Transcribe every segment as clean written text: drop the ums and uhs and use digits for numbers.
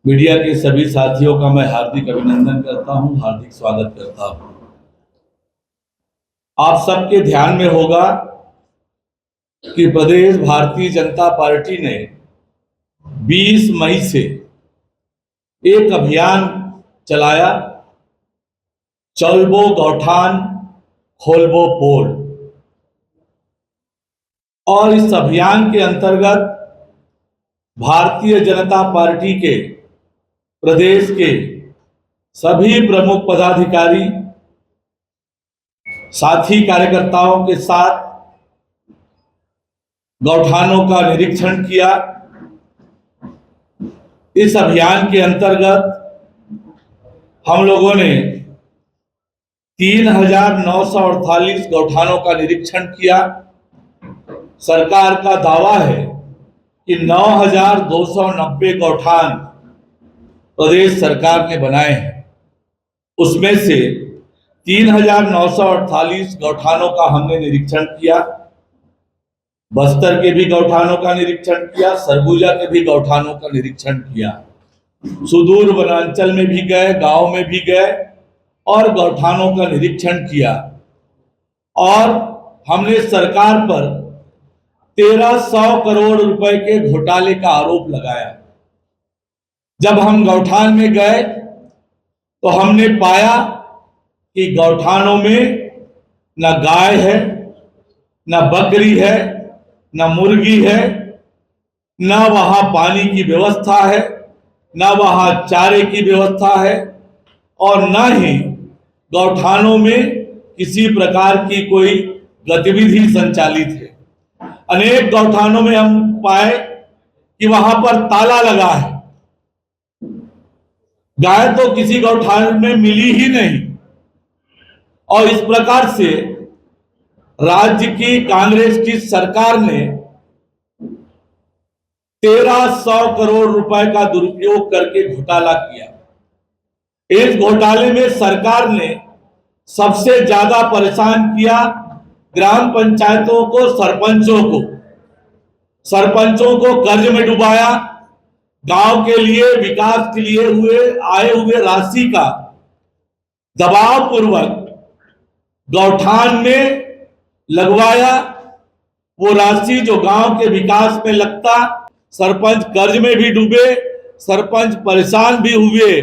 Media के सभी साथियों का मैं हार्दिक अभिनंदन करता हूं, हार्दिक स्वागत करता हूं। आप सबके ध्यान में होगा कि प्रदेश भारतीय जनता पार्टी ने 20 मई से एक अभियान चलाया, चलबो गौठान खोलबो पोल। और इस अभियान के अंतर्गत भारतीय जनता पार्टी के प्रदेश के सभी प्रमुख पदाधिकारी साथी कार्यकर्ताओं के साथ गौठानों का निरीक्षण किया। इस अभियान के अंतर्गत हम लोगों ने 3,948 गौठानों का निरीक्षण किया। सरकार का दावा है कि 9,290 गौठान प्रदेश सरकार ने बनाए हैं। उसमें से 3,948 गौठानों का हमने निरीक्षण किया। बस्तर के भी गौठानों का निरीक्षण किया, सरगुजा के भी गौठानों का निरीक्षण किया। सुदूर वनांचल में भी गए, गांव में भी गए और गौठानों का निरीक्षण किया। और हमने सरकार पर 1,300 करोड़ रुपए के घोटाले का आरोप लगाया। जब हम गौठान में गए तो हमने पाया कि गौठानों में न गाय है, न बकरी है, न मुर्गी है, न वहां पानी की व्यवस्था है, न वहां चारे की व्यवस्था है और न ही गौठानों में किसी प्रकार की कोई गतिविधि संचालित है। अनेक गौठानों में हम पाए कि वहां पर ताला लगा है। गाय तो किसी गौठान में मिली ही नहीं। और इस प्रकार से राज्य की कांग्रेस की सरकार ने 1,300 करोड़ रुपए का दुरुपयोग करके घोटाला किया। इस घोटाले में सरकार ने सबसे ज्यादा परेशान किया ग्राम पंचायतों को, सरपंचों को कर्ज में डुबाया। गांव के लिए विकास के लिए आए हुए राशि का दबाव पूर्वक गौठान में लगवाया। वो राशि जो गांव के विकास में लगता, सरपंच कर्ज में भी डूबे, सरपंच परेशान भी हुए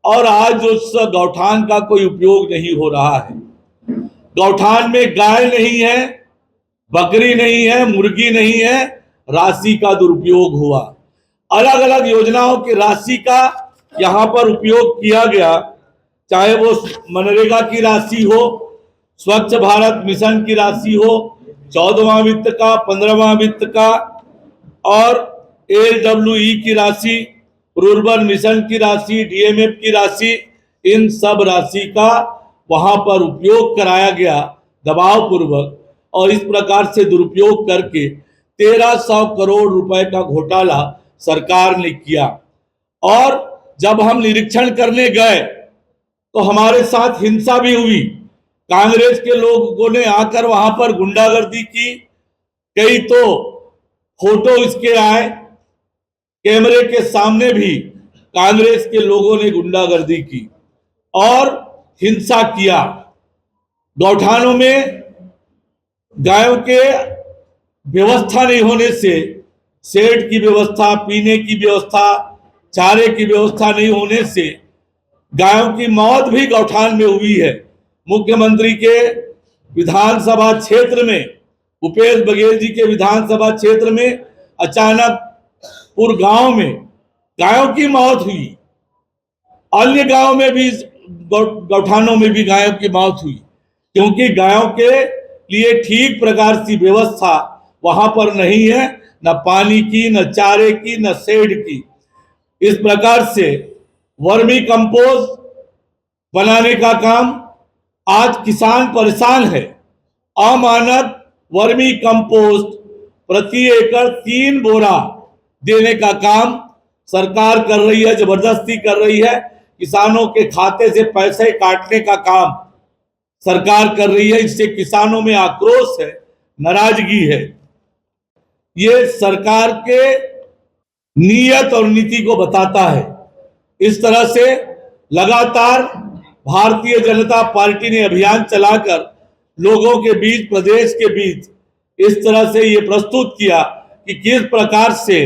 और आज उस गौठान का कोई उपयोग नहीं हो रहा है। गौठान में गाय नहीं है, बकरी नहीं है, मुर्गी नहीं है, राशि का दुरुपयोग हुआ। अलग अलग योजनाओं की राशि का यहां पर उपयोग किया गया, चाहे वो मनरेगा की राशि हो, स्वच्छ भारत मिशन की राशि हो, 14वां वित्त का, 15वां वित्त का और LWE की राशि, रूरबन मिशन की राशि, DMF की राशि, इन सब राशि का वहां पर उपयोग कराया गया दबाव पूर्वक। और इस प्रकार से दुरुपयोग करके 1,300 करोड़ रुपए का घोटाला सरकार ने किया। और जब हम निरीक्षण करने गए तो हमारे साथ हिंसा भी हुई। कांग्रेस के लोगों ने आकर वहां पर गुंडागर्दी की। कई तो फोटो इसके आए, कैमरे के सामने भी कांग्रेस के लोगों ने गुंडागर्दी की और हिंसा किया। गौठानों में गायों के व्यवस्था नहीं होने से, शेड की व्यवस्था, पीने की व्यवस्था, चारे की व्यवस्था नहीं होने से गायों की मौत भी गौठान में हुई है। मुख्यमंत्री के विधानसभा क्षेत्र में, भूपेश बघेल जी के विधानसभा क्षेत्र में अचानकपुर गांव में गायों की मौत हुई। अन्य गांव में भी, गौठानों में भी गायों की मौत हुई, क्योंकि गायों के लिए ठीक प्रकार की व्यवस्था वहां पर नहीं है, न पानी की, न चारे की, न शेड की। इस प्रकार से वर्मी कंपोस्ट बनाने का काम, आज किसान परेशान है। अमानक वर्मी कंपोस्ट प्रति एकड़ 3 बोरा देने का काम सरकार कर रही है, जबरदस्ती कर रही है। किसानों के खाते से पैसे काटने का काम सरकार कर रही है। इससे किसानों में आक्रोश है, नाराजगी है। ये सरकार के नीयत और नीति को बताता है। इस तरह से लगातार भारतीय जनता पार्टी ने अभियान चलाकर लोगों के बीच, प्रदेश के बीच इस तरह से ये प्रस्तुत किया कि किस प्रकार से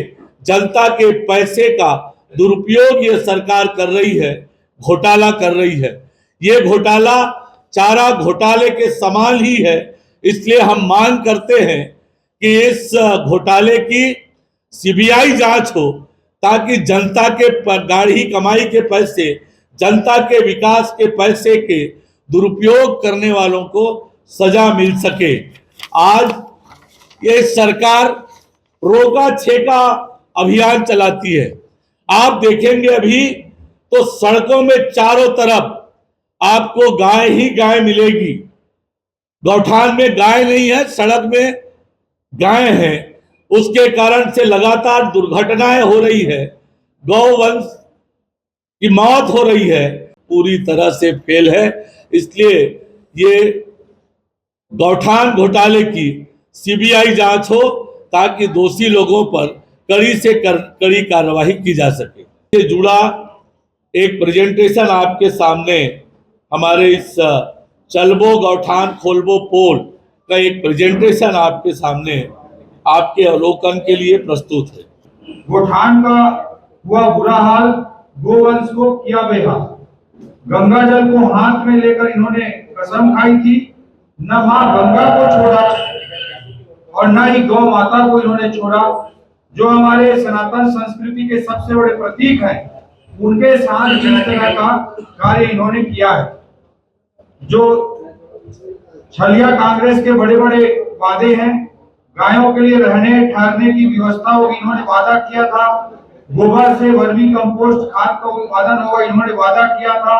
जनता के पैसे का दुरुपयोग ये सरकार कर रही है, घोटाला कर रही है। ये घोटाला चारा घोटाले के समान ही है। इसलिए हम मांग करते हैं कि इस घोटाले की सीबीआई जांच हो, ताकि जनता के गाढ़ी कमाई के पैसे, जनता के विकास के पैसे के दुरुपयोग करने वालों को सजा मिल सके। आज ये सरकार रोका छेका अभियान चलाती है। आप देखेंगे अभी तो सड़कों में चारों तरफ आपको गाय ही गाय मिलेगी। गौठान में गाय नहीं है, सड़क में गाय है। उसके कारण से लगातार दुर्घटनाएं हो रही है, गौवंश की मौत हो रही है, पूरी तरह से फेल है। इसलिए ये गौठान घोटाले की सीबीआई जांच हो, ताकि दोषी लोगों पर कड़ी से कड़ी कार्रवाई की जा सके। से जुड़ा एक प्रेजेंटेशन आपके सामने, हमारे इस चलबो गौठान खोलबो पोल का एक प्रेजेंटेशन आपके सामने आपके अवलोकन के लिए प्रस्तुत है। गौठान का हुआ बुरा हाल, गोवंश को किया बेहाल। गंगा जल को हाथ में लेकर इन्होंने कसम खाई थी, न मां गंगा को छोड़ा और न ही गौ माता को इन्होंने छोड़ा, जो हमारे सनातन संस्कृति के सबसे बड़े प्रतीक हैं। उनके साथ इस तरह का कार्य इन्होंने किया है। जो छलिया कांग्रेस के बड़े बड़े वादे हैं, गायों के लिए रहने ठहरने की व्यवस्था होगी, इन्होंने वादा किया था। गोबर से वर्मी कंपोस्ट खाद का उत्पादन होगा, इन्होंने वादा किया था।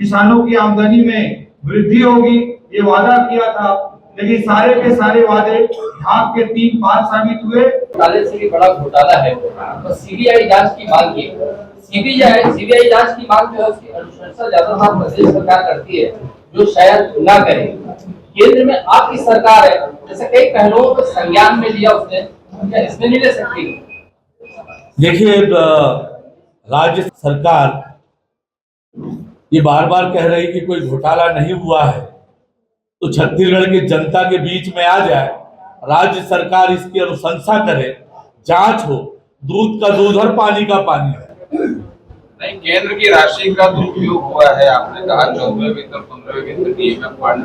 किसानों की आमदनी में वृद्धि होगी, ये वादा किया था। लेकिन सारे के सारे वादे भाग के 3 पात साबित हुए। घोटाले से भी बड़ा घोटाला है, तो सीबीआई जांच की मांग की। सीबीआई जांच की मांग जो है उसकी अनुशंसा ज्यादातर प्रदेश सरकार करती है, जो शायद ना करे। केंद्र में आपकी सरकार है, जैसे कई पहलुओं को संज्ञान में लिया उसने, क्या इसमें नहीं ले सकती? देखिए, राज्य सरकार ये बार बार कह रही कि कोई घोटाला नहीं हुआ है, तो छत्तीसगढ़ की जनता के बीच में आ जाए, राज्य सरकार इसकी अनुशंसा करे, जांच हो, दूध का दूध और पानी का पानी। नहीं, केंद्र की राशि का दुरुपयोग हुआ है। आपने कहा 14वें वेतन 15वें वेतन डीएमएफ फंड,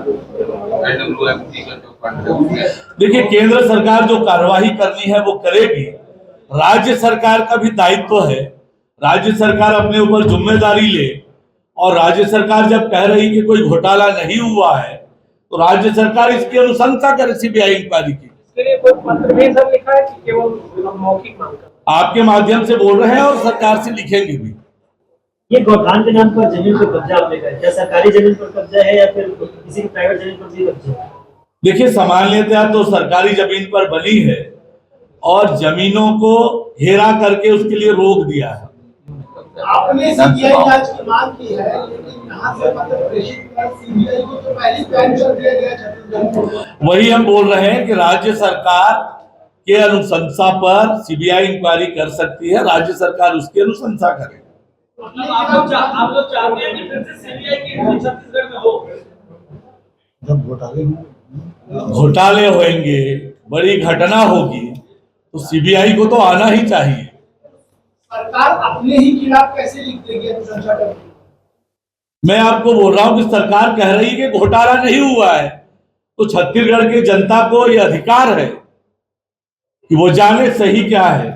एडब्ल्यूएफटी का जो फंड है। देखिए, केंद्र सरकार जो कार्यवाही करनी है वो करेगी। राज्य सरकार का भी दायित्व है, राज्य सरकार अपने ऊपर जिम्मेदारी ले। और राज्य सरकार जब कह रही कि कोई घोटाला नहीं हुआ है, तो राज्य सरकार इसकी अनुशंसा करे सीबीआई इंक्वायरी की। इसके लिए कोई पत्र भी सब लिखा है कि केवल मौखिक मांग कर? आपके माध्यम से बोल रहे हैं और सरकार से लिखेंगे भी। ये गौठान के नाम पर जमीन पर कब्जा आपने कहा, क्या सरकारी जमीन पर कब्जा है या फिर किसी की प्राइवेट जमीन पर भी कब्जा है? देखिए, सामान्यतः तो सरकारी जमीन पर बनी है और जमीनों को घेरा करके उसके लिए रोक दिया है। आपने सीबीआई जांच की मांग की है, लेकिन यहाँ से पत्र प्रेषित कर सीबीआई को तो पहले बैन कर दिया गया छत्तीसगढ़ को। वही हम बोल रहे हैं कि राज्य सरकार के अनुशंसा पर सीबीआई इंक्वायरी कर सकती है, राज्य सरकार उसकी अनुशंसा करे। आप लोग चाहते हैं कि फिर से सीबीआई की एंट्री छत्तीसगढ़ में हो? जब घोटाले होंगे, बड़ी घटना होगी, तो सीबीआई को तो आना ही चाहिए। सरकार अपने ही खिलाफ कैसे लिख देगी अनुशंसा करके? मैं आपको बोल रहा हूं कि सरकार कह रही है कि घोटाला नहीं हुआ है, तो छत्तीसगढ़ की जनता को यह अधिकार है कि वो जाने सही क्या है।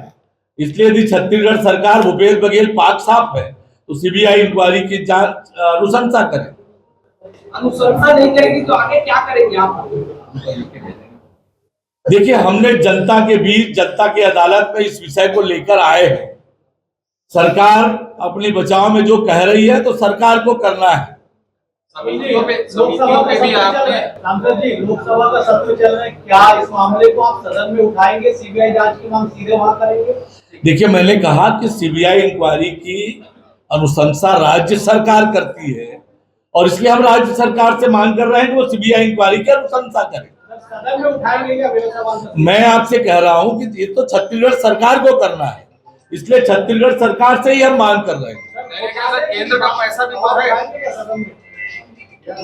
इसलिए यदि छत्तीसगढ़ सरकार भूपेश बघेल पाक साफ है, तो सीबीआई इंक्वायरी की जांच अनुशंसा करे। अनुशंसा नहीं करेगी तो आगे क्या करेंगे आप? देखिए, हमने जनता के बीच, जनता की अदालत में इस विषय को लेकर आए हैं। सरकार अपने बचाव में जो कह रही है तो सरकार को करना है। समितियों पे भी आपने सांसद जी, लोकसभा का सत्र चल रहा है, क्या इस मामले को आप सदन में उठाएंगे? सीबीआई जांच की मांग सीधे वहां करेंगे? देखिए, मैंने कहा कि सीबीआई इंक्वायरी की अनुशंसा राज्य सरकार करती है, और इसलिए हम राज्य सरकार से मांग कर रहे हैं कि वो सीबीआई इंक्वायरी की अनुशंसा करे। सदन में उठाएंगे या विधानसभा? मैं आपसे कह रहा हूं कि ये तो छत्तीसगढ़ सरकार को करना है, इसलिए छत्तीसगढ़ सरकार से ही हम मांग कर रहे हैं। मेरे ख्याल से केंद्र का पैसा भी तो है।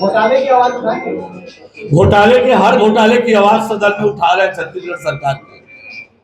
घोटाले की आवाज उठाएंगे। घोटाले के हर घोटाले की आवाज सदन में उठा रहे हैं छत्तीसगढ़ सरकार की।